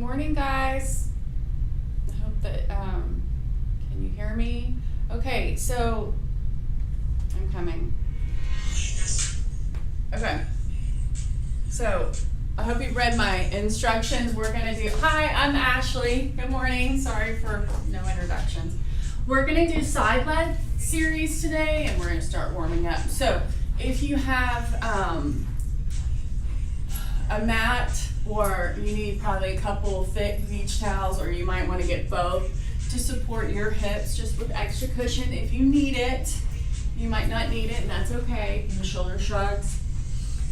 morning, guys. I hope that, can you hear me? Okay, so, I'm coming. Okay, so, I hope you've read my instructions. We're gonna do, hi, I'm Ashley. Good morning, sorry for no introductions. We're gonna do side leg series today, and we're gonna start warming up. So, if you have, a mat, or you need probably a couple thick beach towels, or you might want to get both to support your hips just with extra cushion if you need it. You might not need it, and that's okay. The shoulder shrugs.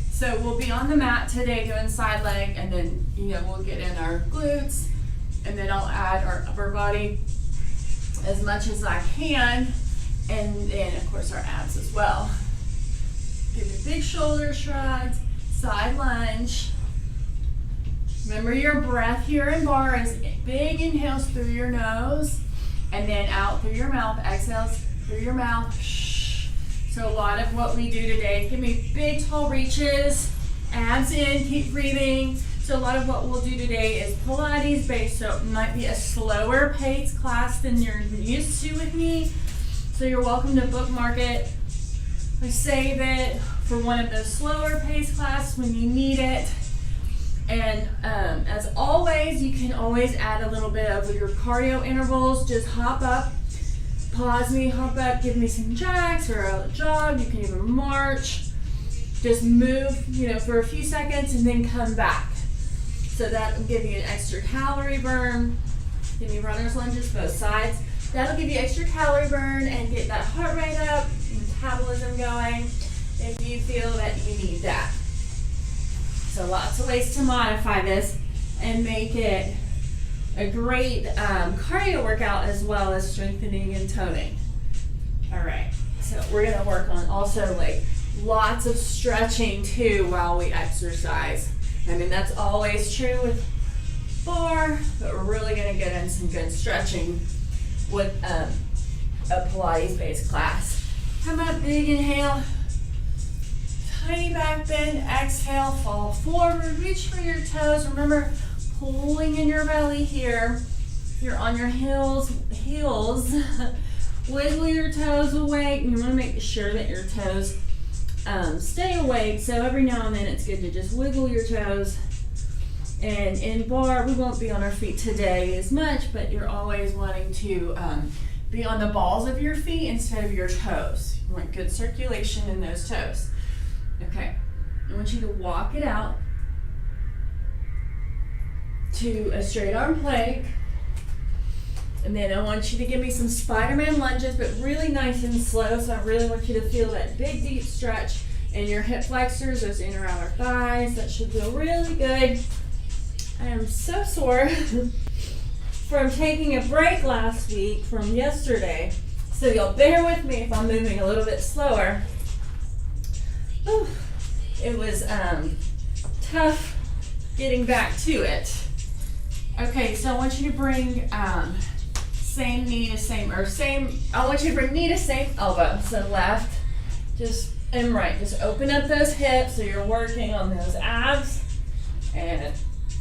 So we'll be on the mat today doing side leg, and then we'll get in our glutes, and then I'll add our upper body as much as I can, and then of course our abs as well. Give me big shoulder shrugs, side lunge. Remember your breath here in barre is big inhales through your nose and then out through your mouth, exhales through your mouth. Shh. So a lot of what we do today, give me big tall reaches, abs in, keep breathing. So a lot of what we'll do today is Pilates based, so it might be a slower pace class than you're used to with me. So you're welcome to bookmark it or save it for one of those slower pace classes when you need it. And as always, you can always add a little bit of your cardio intervals. Just hop up, pause me, hop up, give me some jacks or a jog. You can even march. Just move, for a few seconds and then come back. So that will give you an extra calorie burn. Give me runner's lunges, both sides. That'll give you extra calorie burn and get that heart rate up, metabolism going, if you feel that you need that. So lots of ways to modify this and make it a great cardio workout as well as strengthening and toning. All right, so we're gonna work on also lots of stretching too while we exercise. I mean, that's always true with barre, but we're really gonna get in some good stretching with a Pilates-based class. Come up, big inhale. Tiny back bend, exhale, fall forward, reach for your toes. Remember, pulling in your belly here. You're on your heels. Wiggle your toes awake. You want to make sure that your toes stay awake. So every now and then it's good to just wiggle your toes. And in barre, we won't be on our feet today as much, but you're always wanting to be on the balls of your feet instead of your toes. You want good circulation in those toes. Okay, I want you to walk it out to a straight arm plank, and then I want you to give me some Spiderman lunges, but really nice and slow. So I really want you to feel that big deep stretch in your hip flexors, those inner outer thighs. That should feel really good. I am so sore from taking a break last week from yesterday, so you'll bear with me if I'm moving a little bit slower. It was tough getting back to it. Okay, so I want you to bring same knee to same, I want you to bring knee to same elbow. So left, and right. Just open up those hips so you're working on those abs and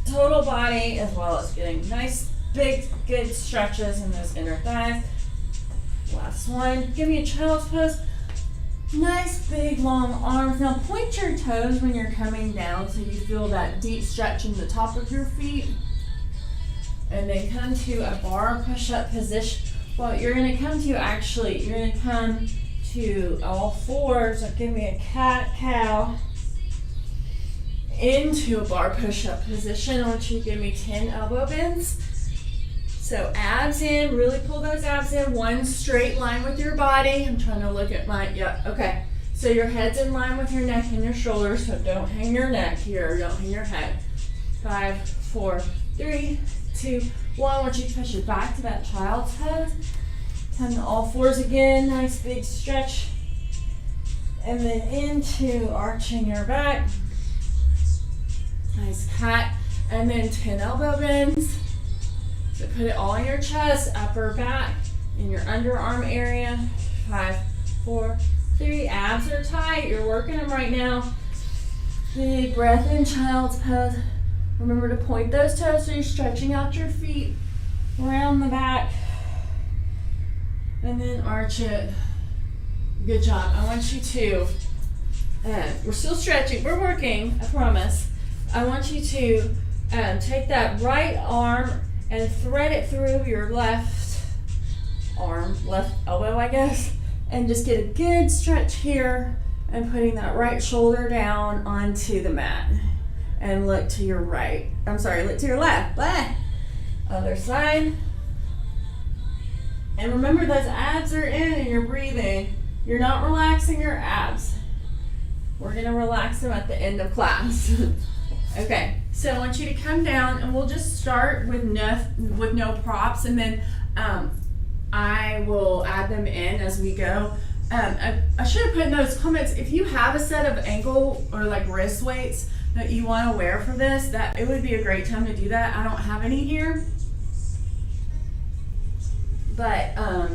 total body, as well as getting nice, big, good stretches in those inner thighs. Last one. Give me a child's pose. Nice big long arms. Now point your toes when you're coming down so you feel that deep stretch in the top of your feet. And then come to a barre push-up position. Well, you're going to come to all fours. So give me a cat-cow into a barre push-up position. I want you to give me 10 elbow bends. So abs in, really pull those abs in, one straight line with your body. I'm trying to look at okay. So your head's in line with your neck and your shoulders, so don't hang your neck here, don't hang your head. 5, 4, 3, 2, 1. I want you to push it back to that child's pose. Come to all fours again, nice big stretch. And then into arching your back. Nice cat, and then 10 elbow bends. So put it all in your chest, upper back, in your underarm area. 5, 4, 3, abs are tight. You're working them right now. Big breath in, child's pose. Remember to point those toes so you're stretching out your feet around the back. And then arch it. Good job. I want you to, we're still stretching, we're working, I promise. I want you to take that right arm and thread it through your left arm, left elbow, I guess, and just get a good stretch here and putting that right shoulder down onto the mat. And look to your right. I'm sorry, look to your left. Blah. Other side. And remember, those abs are in and you're breathing. You're not relaxing your abs. We're gonna relax them at the end of class. Okay, so I want you to come down and we'll just start with no props, and then I will add them in as we go. I should have put in those comments, if you have a set of ankle or like wrist weights that you want to wear for this, that it would be a great time to do that. I don't have any here, but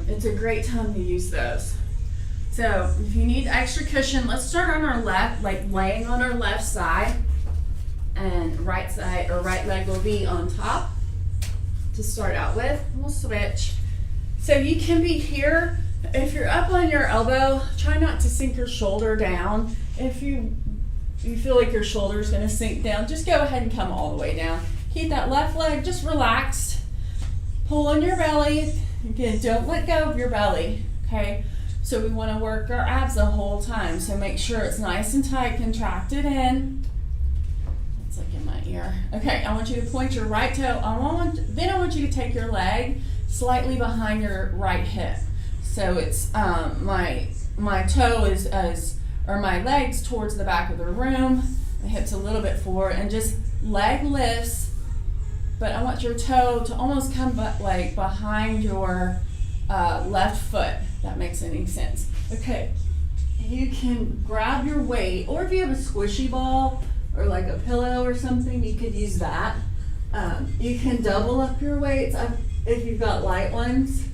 it's a great time to use those. So if you need extra cushion, let's start on our left, like laying on our left side, and right side or right leg will be on top to start out with. We'll switch. So you can be here. If you're up on your elbow, try not to sink your shoulder down. If you feel like your shoulder is going to sink down, just go ahead and come all the way down. Keep that left leg just relaxed. Pull on your belly. Again, don't let go of your belly, okay? So we want to work our abs the whole time. So make sure it's nice and tight, contracted in. It's like in my ear. Okay, I want you to point your right toe. Then I want you to take your leg slightly behind your right hip. So it's my toe or my legs towards the back of the room, the hips a little bit forward, and just leg lifts, but I want your toe to almost come like behind your left foot, if that makes any sense. Okay, you can grab your weight, or if you have a squishy ball or like a pillow or something, you could use that. You can double up your weights if you've got light ones.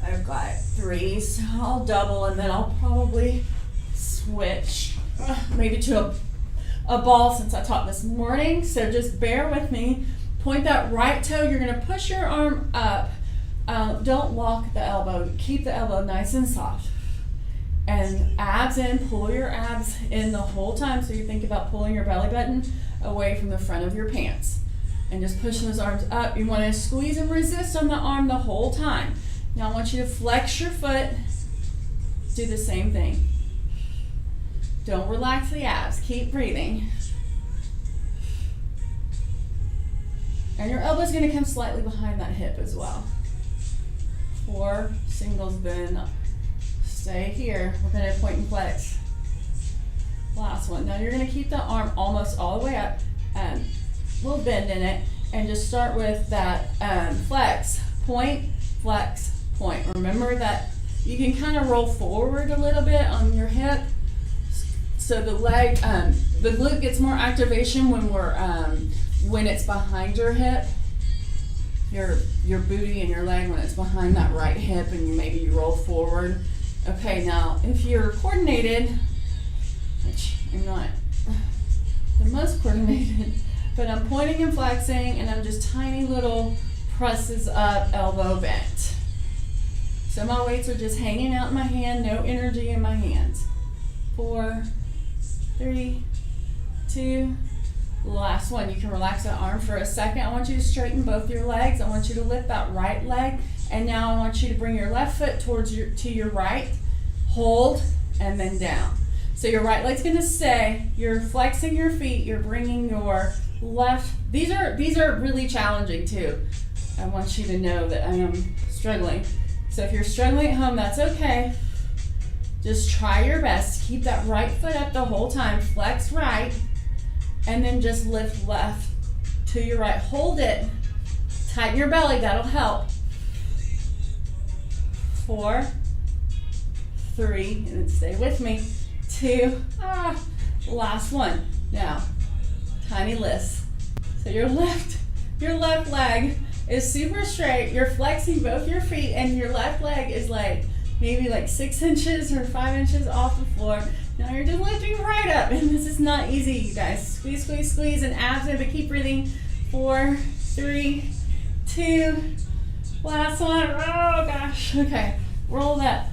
I've got 3, so I'll double, and then I'll probably switch maybe to a ball since I taught this morning. So just bear with me. Point that right toe. You're going to push your arm up. Don't lock the elbow. Keep the elbow nice and soft. And abs in. Pull your abs in the whole time. So you think about pulling your belly button away from the front of your pants. And just push those arms up. You want to squeeze and resist on the arm the whole time. Now I want you to flex your foot. Do the same thing. Don't relax the abs. Keep breathing. And your elbow's going to come slightly behind that hip as well. 4 singles bend up. Stay here. We're going to point and flex. Last one. Now you're going to keep the arm almost all the way up, a little bend in it, and just start with that flex, point, flex, point. Remember that you can kind of roll forward a little bit on your hip, so the leg, the glute gets more activation when it's behind your hip. Your booty and your leg when it's behind that right hip, and maybe you roll forward. Okay, now if you're coordinated, which I'm not the most coordinated, but I'm pointing and flexing, and I'm just tiny little presses up, elbow bent. So my weights are just hanging out in my hand, no energy in my hands. 4, 3, 2, last one. You can relax that arm for a second. I want you to straighten both your legs. I want you to lift that right leg, and now I want you to bring your left foot to your right, hold, and then down. So your right leg's gonna stay. You're flexing your feet. You're bringing your left. These are really challenging too. I want you to know that I am struggling. So if you're struggling at home, that's okay. Just try your best. Keep that right foot up the whole time. Flex right, and then just lift left to your right. Hold it. Tighten your belly. That'll help. 4, 3, and then stay with me. 2, last one. Now, tiny lifts. So your left leg is super straight. You're flexing both your feet, and your left leg is maybe 6 inches or 5 inches off the floor. Now you're just lifting right up, and this is is not easy, you guys. Squeeze, squeeze, squeeze, and abs in, but keep breathing. 4, 3, 2, last one. Oh gosh. Okay. Roll that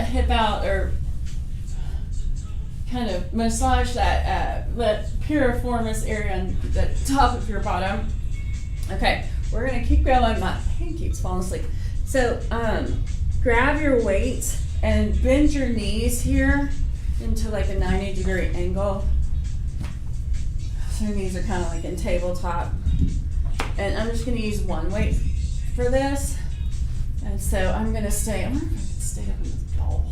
hip out, or kind of massage that piriformis area on the top of your bottom. Okay, we're gonna keep going. My hand keeps falling asleep. So grab your weight and bend your knees here into like a 90-degree angle. So your knees are kind of like in tabletop. And I'm just gonna use one weight for this. And so I'm gonna stay, I wonder if I can stay up in this bowl.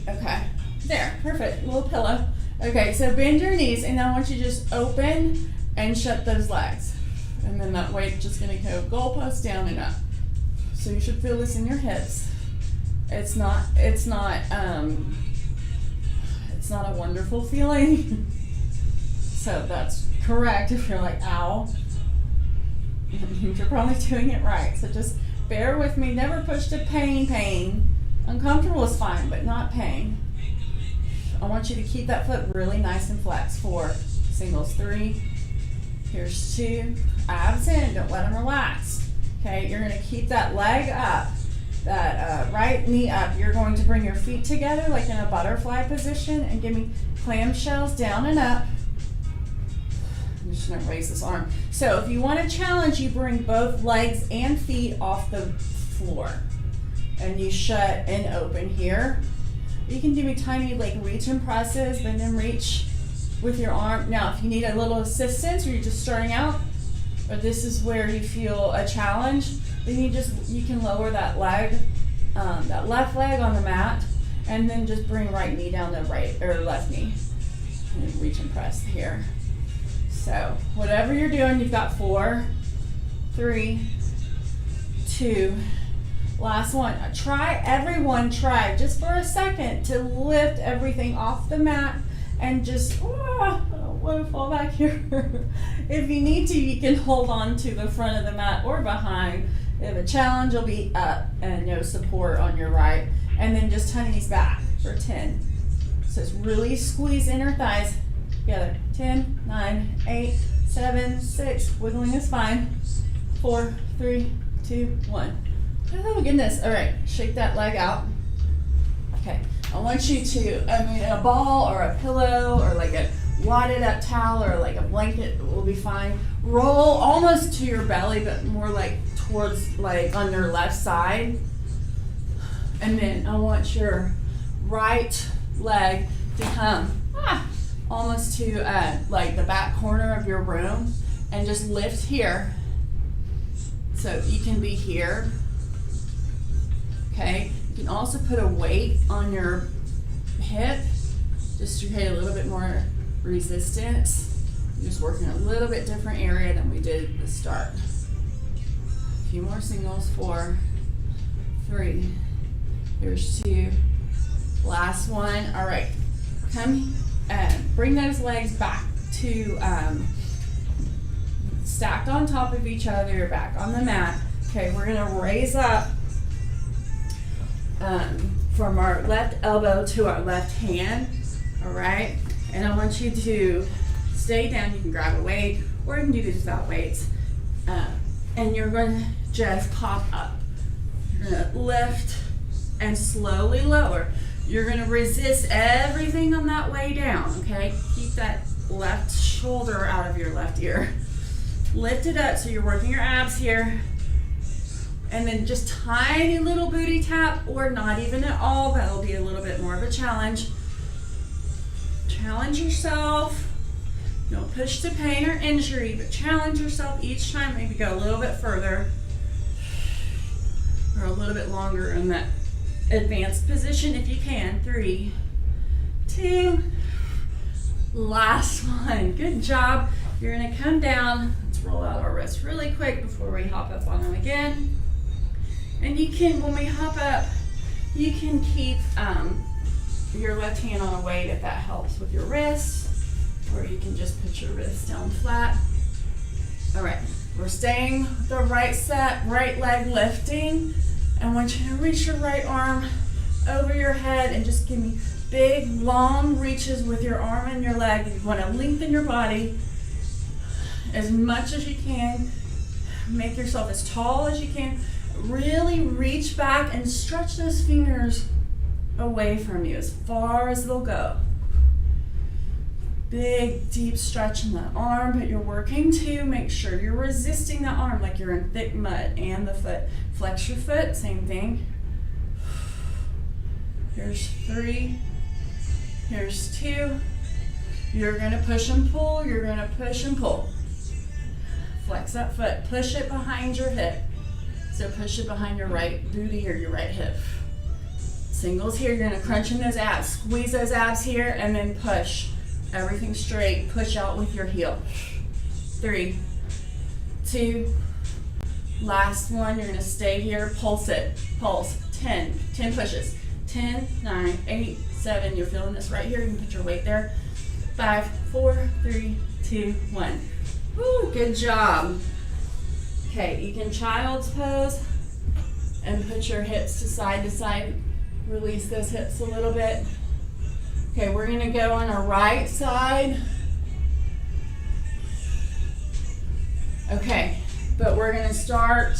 Okay, there, perfect, little pillow. Okay, so bend your knees, and I want you to just open and shut those legs. And then that weight just gonna go goalpost down and up. So you should feel this in your hips. It's not a wonderful feeling. So that's correct if you're like, ow. You're probably doing it right. So just bear with me. Never push to pain. Uncomfortable is fine, but not pain. I want you to keep that foot really nice and flexed. 4, singles, 3. Here's 2. Abs in. Don't let them relax. Okay, you're going to keep that leg up, that right knee up. You're going to bring your feet together like in a butterfly position and give me clam shells down and up. I'm just going to raise this arm. So if you want to challenge, you bring both legs and feet off the floor. And you shut and open here. You can do me tiny like reach and presses, bend and reach with your arm. Now, if you need a little assistance or you're just starting out, or this is where you feel a challenge, then you can lower that leg, that left leg on the mat, and then just bring right knee down to right or left knee, and reach and press here. So whatever you're doing, you've got 4, 3, 2. Last one. Everyone try just for a second to lift everything off the mat and just, I don't want to fall back here. If you need to, you can hold on to the front of the mat or behind. If a challenge will be up and no support on your right. And then just tuck these back for 10. So it's really squeeze inner thighs together. 10, 9, 8, 7, 6. Wiggling is fine. 4, 3, 2, 1. Oh goodness. All right, shake that leg out. Okay, I want you to, a ball or a pillow or like a wadded up towel or like a blanket will be fine. Roll almost to your belly, but more like towards like on your left side. And then I want your right leg to come almost to like the back corner of your room and just lift here. So you can be here. Okay, you can also put a weight on your hip just to create a little bit more resistance. You're just working a little bit different area than we did at the start. A few more singles. 4, 3, here's 2, last one. All right, come and bring those legs back to stacked on top of each other, back on the mat. Okay, we're gonna raise up from our left elbow to our left hand, all right? And I want you to stay down. You can grab a weight, or you can do this without weights. And you're going to just pop up. You're going to lift and slowly lower. You're going to resist everything on that way down, okay? Keep that left shoulder out of your left ear. Lift it up so you're working your abs here. And then just tiny little booty tap, or not even at all. That'll be a little bit more of a challenge. Challenge yourself. Don't push to pain or injury, but challenge yourself each time. Maybe go a little bit further or a little bit longer in that advanced position if you can. 3, 2, last one. Good job. You're gonna come down. Let's roll out our wrists really quick before we hop up on them again. And you can, when we hop up, you can keep your left hand on a weight if that helps with your wrists, or you can just put your wrists down flat. All right, we're staying with the right leg lifting. I want you to reach your right arm over your head and just give me big, long reaches with your arm and your leg. You want to lengthen your body as much as you can. Make yourself as tall as you can. Really reach back and stretch those fingers away from you as far as they'll go. Big, deep stretch in the arm, but you're working to make sure you're resisting the arm like you're in thick mud, and the foot. Flex your foot, same thing. Here's 3. Here's 2. You're gonna push and pull, you're gonna push and pull. Flex that foot, push it behind your hip. So push it behind your right booty or your right hip. Singles here, you're gonna crunch in those abs. Squeeze those abs here and then push. Everything straight, push out with your heel. 3, 2, last one, you're gonna stay here, pulse it, pulse, 10 pushes. 10, 9, 8, 7, you're feeling this right here, you can put your weight there. 5, 4, 3, 2, 1. Woo, good job. Okay, you can child's pose and put your hips to side, release those hips a little bit. Okay, we're gonna go on our right side. Okay, but we're gonna start,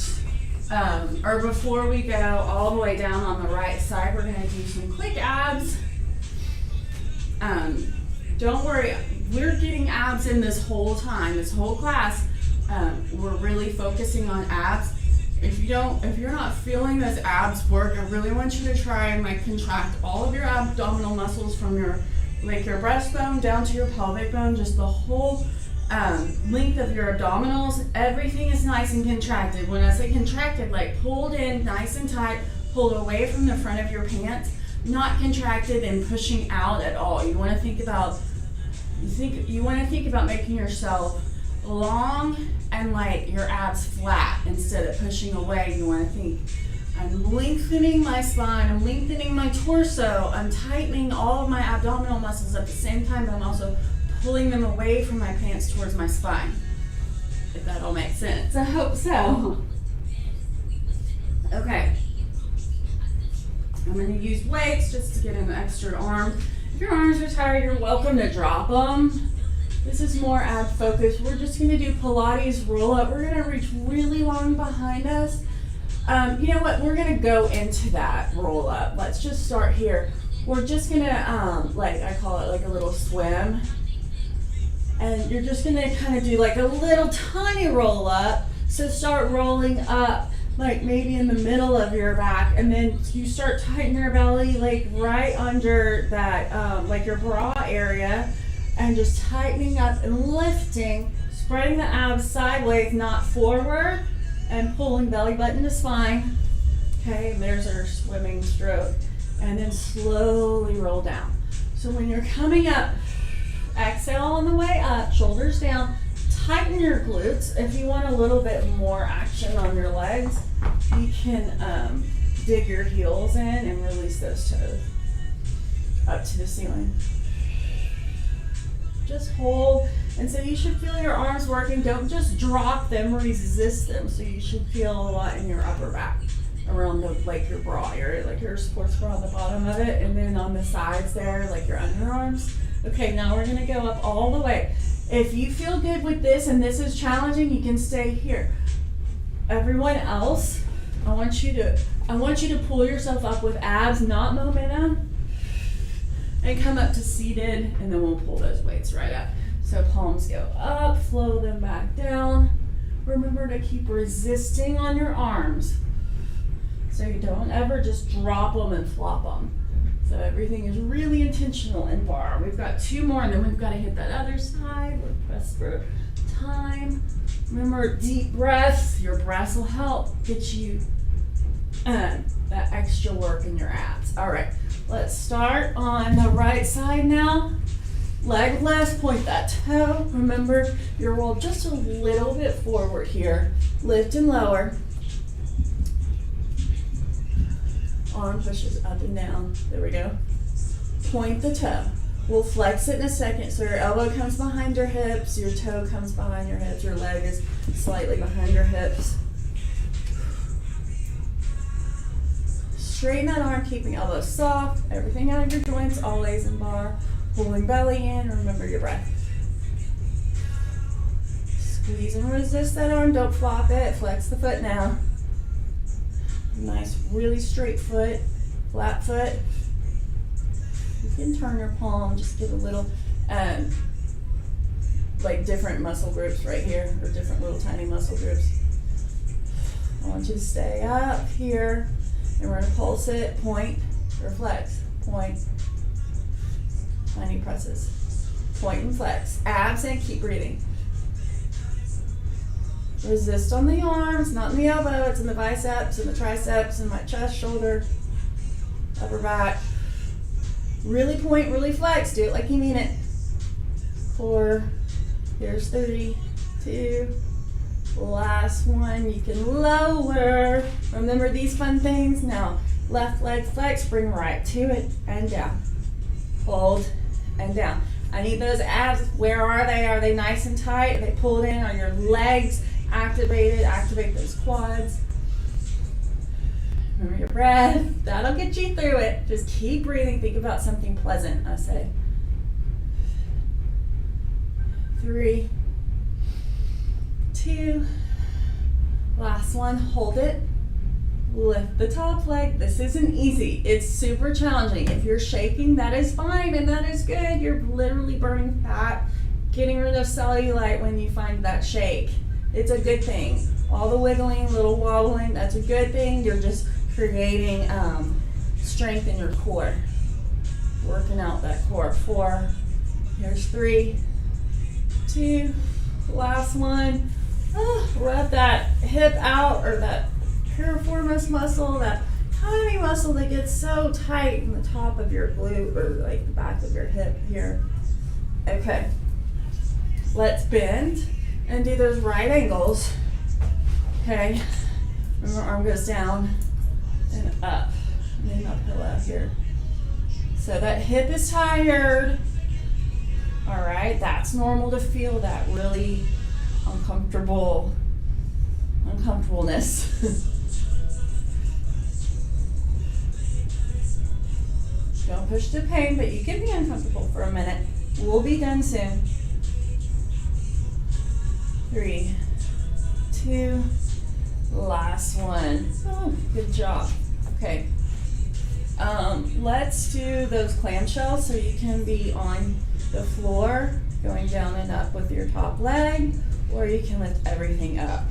or before we go all the way down on the right side, we're gonna do some quick abs. Don't worry, we're getting abs in this whole time, this whole class. We're really focusing on abs. If you're not feeling those abs work, I really want you to try and like contract all of your abdominal muscles from your breastbone down to your pelvic bone, just the whole length of your abdominals. Everything is nice and contracted. When I say contracted, like pulled in nice and tight, pulled away from the front of your pants, not contracted and pushing out at all. You want to think about making yourself long and like your abs flat instead of pushing away. You want to think, I'm lengthening my spine, I'm lengthening my torso, I'm tightening all of my abdominal muscles at the same time, but I'm also pulling them away from my pants towards my spine. If that all makes sense. I hope so. Okay. I'm going to use weights just to get an extra arm. If your arms are tired, you're welcome to drop them. This is more ab focused. We're just going to do Pilates roll up. We're going to reach really long behind us. You know what? We're going to go into that roll up. Let's just start here. We're just going to, like I call it like a little swim. And you're just going to kind of do like a little tiny roll up. So start rolling up like maybe in the middle of your back, and then you start tightening your belly like right under that, like your bra area, and just tightening up and lifting, spreading the abs sideways, not forward, and pulling belly button to spine. Okay, and there's our swimming stroke. And then slowly roll down. So when you're coming up, exhale on the way up, shoulders down, tighten your glutes. If you want a little bit more action on your legs, you can dig your heels in and release those toes up to the ceiling. Just hold, and so you should feel your arms working. Don't just drop them, resist them. So you should feel a lot in your upper back, around the, like your bra area, like your sports bra on the bottom of it, and then on the sides there, like your underarms. Okay, now we're gonna go up all the way. If you feel good with this and this is challenging, you can stay here. Everyone else, I want you to pull yourself up with abs, not momentum, and come up to seated, and then we'll pull those weights right up. So palms go up, flow them back down. Remember to keep resisting on your arms, so you don't ever just drop them and flop them. So everything is really intentional in bar. We've got 2 more, and then we've got to hit that other side. We're pressed for time. Remember, deep breaths. Your breaths will help get you that extra work in your abs. All right, let's start on the right side now. Leg lifts, point that toe. Remember, you're rolled just a little bit forward here. Lift and lower. Arm pushes up and down. There we go. Point the toe. We'll flex it in a second. So your elbow comes behind your hips, your toe comes behind your hips, your leg is slightly behind your hips. straighten that arm, keeping elbows soft, everything out of your joints, always in bar. Pulling belly in, remember your breath. Squeeze and resist that arm, don't flop it, flex the foot now. Nice, really straight foot, flat foot. You can turn your palm, just give a little, like different muscle groups right here, or different little tiny muscle groups. I want you to stay up here, and we're gonna pulse it, point, or flex, point, tiny presses, point and flex, abs in, keep breathing. Resist on the arms, not in the elbow, it's in the biceps and the triceps and my chest, shoulder, upper back. Really point, really flex, do it like you mean it. 4, here's 3, 2, last one, you can lower. Remember these fun things? Now, left leg flex, bring right to it and down. Hold and down. I need those abs, where are they? Are they nice and tight? Are they pulled in? Are your legs activated? Activate those quads. Remember your breath. That'll get you through it. Just keep breathing. Think about something pleasant, I say. 3, 2, last one, hold it. Lift the top leg. This isn't easy. It's super challenging. If you're shaking, that is fine and that is good. You're literally burning fat, getting rid of cellulite when you find that shake. It's a good thing. All the wiggling, little wobbling, that's a good thing. You're just creating strength in your core. Working out that core. 4, here's 3, 2, last one. Rub that hip out, or that piriformis muscle, that tiny muscle that gets so tight in the top of your glute, or like the back of your hip here. Okay, let's bend and do those right angles. Okay, remember arm goes down and up, and then uphill out here. So that hip is tired. All right, that's normal to feel that really uncomfortableness. Don't push the pain, but you can be uncomfortable for a minute. We'll be done soon. 3, 2, last one. Oh, good job. Okay. Let's do those clam shells so you can be on the floor, going down and up with your top leg, or you can lift everything up.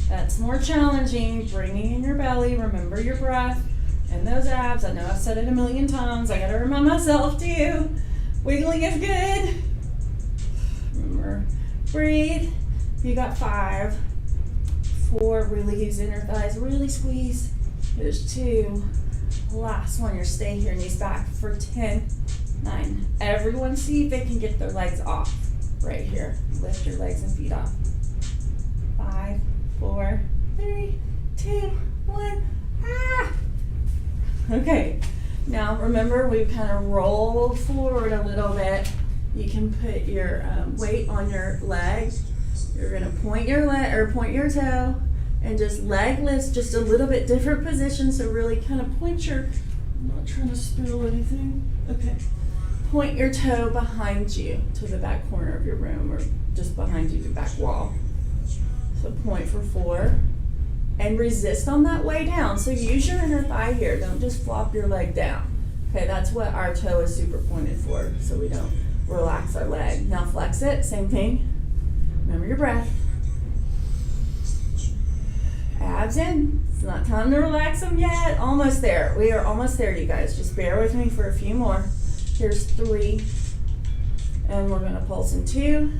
That's more challenging, bringing in your belly, remember your breath, and those abs. I know I've said it a million times, I gotta remind myself too. Wiggling is good. Remember, breathe. You got 5, 4, really use inner thighs, really squeeze. There's 2, last one, you're staying here, knees back for 10, 9. Everyone see if they can get their legs off right here. Lift your legs and feet off. 5, 4, 3, 2, 1. Okay, now remember we've kind of rolled forward a little bit. You can put your weight on your leg. You're gonna point your leg or point your toe and just leg lifts, just a little bit different position. So really kind of point your, I'm not trying to spill anything. Okay. Point your toe behind you to the back corner of your room, or just behind you, the back wall. So point for 4 and resist on that way down. So use your inner thigh here. Don't just flop your leg down. Okay, that's what our toe is super pointed for, so we don't relax our leg. Now flex it, same thing. Remember your breath. Abs in. It's not time to relax them yet. Almost there. We are almost there, you guys. Just bear with me for a few more. Here's 3, and we're gonna pulse in 2.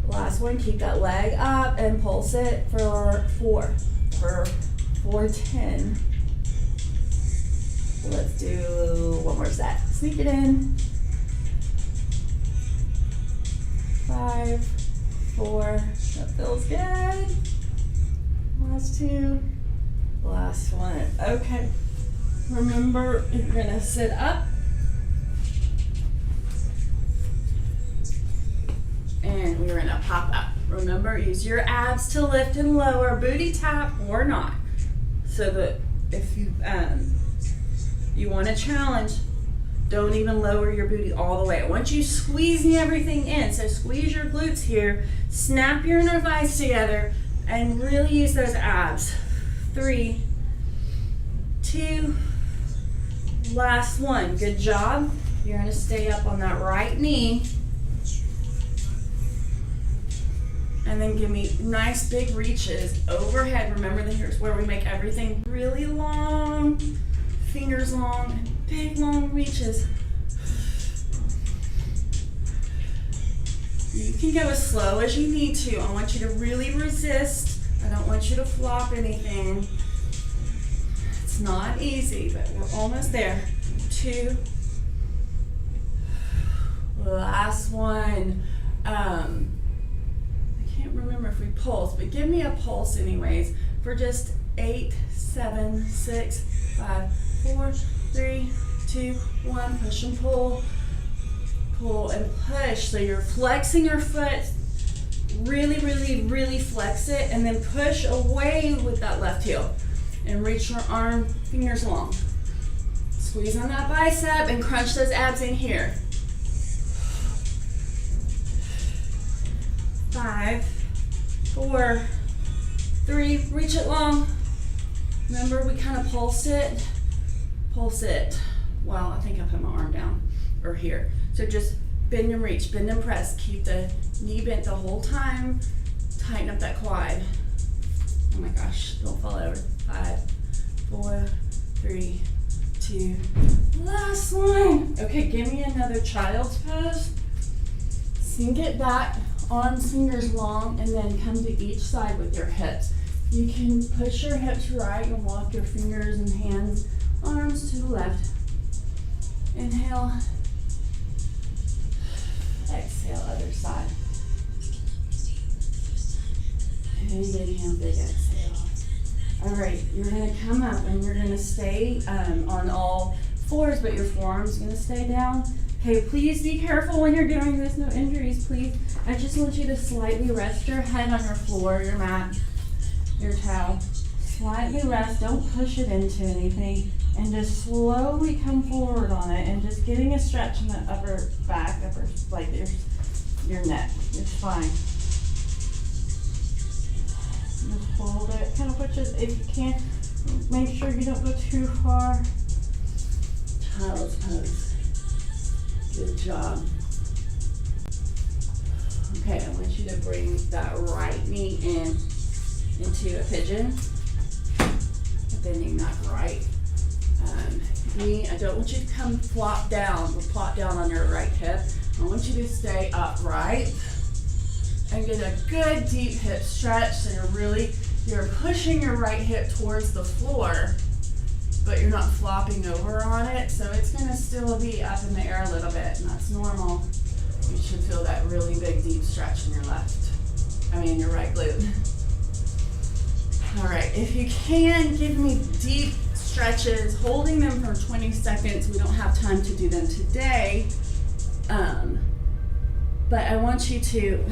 Last one, keep that leg up and pulse it for 4. For 10. Let's do one more set. Sneak it in. 5, 4. That feels good. Last 2. Last one. Okay. Remember, you're gonna sit up. And we're gonna pop up. Remember, use your abs to lift and lower, booty tap or not. So that if you You want to challenge. Don't even lower your booty all the way. I want you squeezing everything in. So squeeze your glutes here, snap your inner thighs together, and really use those abs. 3, 2, last one. Good job. You're gonna stay up on that right knee. And then give me nice big reaches overhead. Remember that here's where we make everything really long, fingers long, and big long reaches. You can go as slow as you need to. I want you to really resist. I don't want you to flop anything. It's not easy, but we're almost there. 2. Last one. I can't remember if we pulse, but give me a pulse anyways for just 8, 7, 6, 5, 4, 3, 2, 1. Push and pull. Pull and push. So you're flexing your foot. Really, really, really flex it, and then push away with that left heel. And reach your arm, fingers long. Squeeze on that bicep and crunch those abs in here. 5, 4, 3, reach it long. Remember, we kind of pulse it. Well, I think I put my arm down or here. So just bend and reach, bend and press. Keep the knee bent the whole time. Tighten up that quad. Oh my gosh, don't fall over. 5, 4, 3, 2, last one. Okay, give me another child's pose. Sink it back, arms, fingers long, and then come to each side with your hips. You can push your hips right and walk your fingers and hands, arms to the left. Inhale. Exhale, other side. Big inhale, big exhale. All right, you're gonna come up and you're gonna stay on all fours, but your forearm's gonna stay down. Okay, please be careful when you're doing this, no injuries, please. I just want you to slightly rest your head on your floor, your mat, your towel. Slightly rest, don't push it into anything, and just slowly come forward on it, and just getting a stretch in the upper back, like your neck. It's fine. Just hold it, kind of push it if you can. Make sure you don't go too far. Child's pose. Good job. Okay, I want you to bring that right knee into a pigeon. Bending that right knee. I don't want you to come plop down on your right hip. I want you to stay upright and get a good deep hip stretch. So you're pushing your right hip towards the floor, but you're not flopping over on it. So it's gonna still be up in the air a little bit, and that's normal. You should feel that really big deep stretch in your your right glute. All right, if you can, give me deep stretches, holding them for 20 seconds. We don't have time to do them today, but I want you to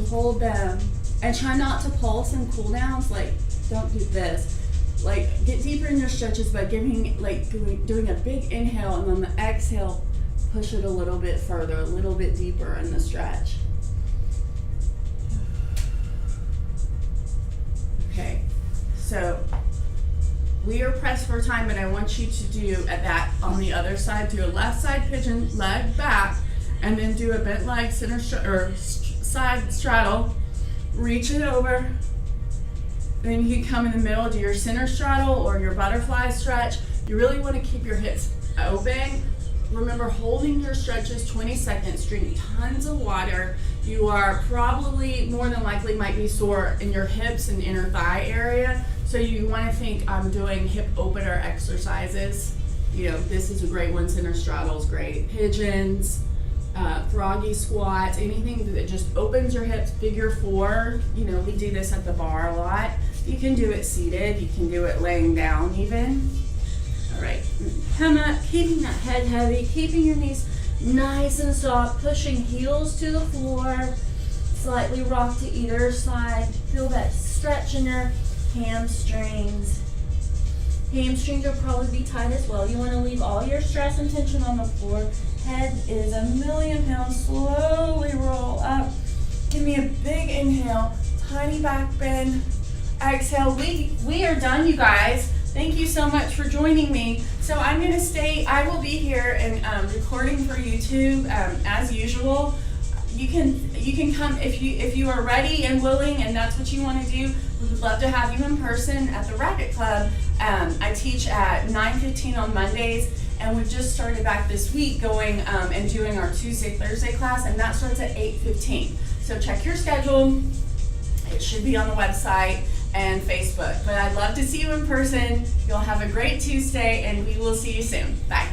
hold them and try not to pulse and cool downs. Like, don't do this. Like, get deeper in your stretches by doing a big inhale, and on the exhale, push it a little bit further, a little bit deeper in the stretch. Okay, so we are pressed for time, but I want you to do on the other side, do a left side pigeon, leg back, and then do a bent leg side straddle, reach it over. Then you come in the middle, do your center straddle or your butterfly stretch. You really want to keep your hips open. Remember, holding your stretches 20 seconds, drink tons of water. You are probably, more than likely, might be sore in your hips and inner thigh area. So you want to think, I'm doing hip opener exercises. This is a great one. Center straddle is great. Pigeons, froggy squats, anything that just opens your hips. Figure 4, we do this at the bar a lot. You can do it seated, you can do it laying down even. All right, come up, keeping that head heavy, keeping your knees nice and soft, pushing heels to the floor, slightly rock to either side. Feel that stretch in your hamstrings. Hamstrings will probably be tight as well. You want to leave all your stress and tension on the floor. Head is 1,000,000 pounds. Slowly roll up. Give me a big inhale, tiny back bend. Exhale. We are done, you guys. Thank you so much for joining me. So I'm going to stay, I will be here and recording for YouTube as usual. You can come if you are ready and willing and that's what you want to do. We would love to have you in person at the Racket Club. I teach at 9:15 on Mondays, and we've just started back this week going and doing our Tuesday, Thursday class, and that starts at 8:15. So check your schedule. It should be on the website and Facebook. But I'd love to see you in person. You'll have a great Tuesday, and we will see you soon. Bye.